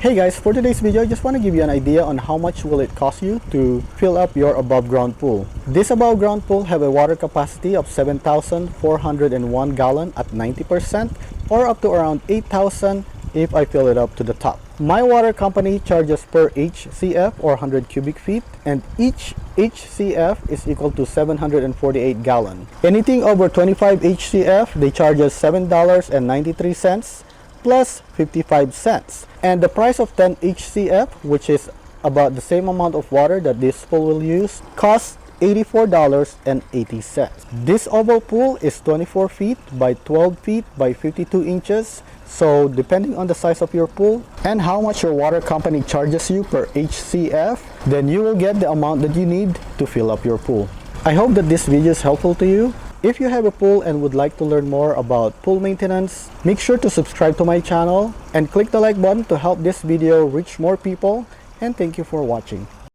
Hey guys, for today's video, I just want to give you an idea on how much will it cost you to fill up your above ground pool. This above ground pool have a water capacity of 7,401 gallon at 90% or up to around 8,000 if I fill it up to the top. My water company charges per HCF or 100 cubic feet, and each HCF is equal to 748 gallon. Anything over 25 HCF, they charge us $7.93 plus 55 cents. And the price of 10 HCF, which is about the same amount of water that this pool will use, costs $84.80. This oval pool is 24 feet by 12 feet by 52 inches. So depending on the size of your pool and how much your water company charges you per HCF, then you will get the amount that you need to fill up your pool. I hope that this video is helpful to you. If you have a pool and would like to learn more about pool maintenance, make sure to subscribe to my channel and click the like button to help this video reach more people. And thank you for watching.